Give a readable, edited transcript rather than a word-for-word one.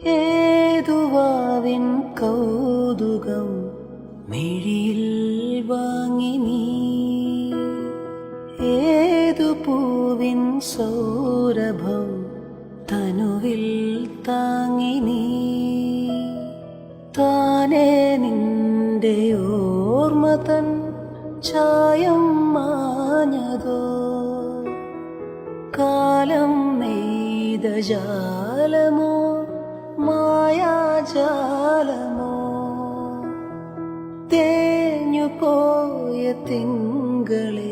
ഏതുവാവിൻ കൗതുകം മിഴിയിൽ വാങ്ങി നീ, ഏതു പൂവിൻ സൗരഭം തനുവിൽ താങ്ങി നീ. താനേ നിന്റെ ഓർമ്മ തൻ ചായം മാഞ്ഞതോ, കാലം നെയ്ത ജാലമോ മായാജാലമോ, തേഞ്ഞുപോയ തിങ്കളെ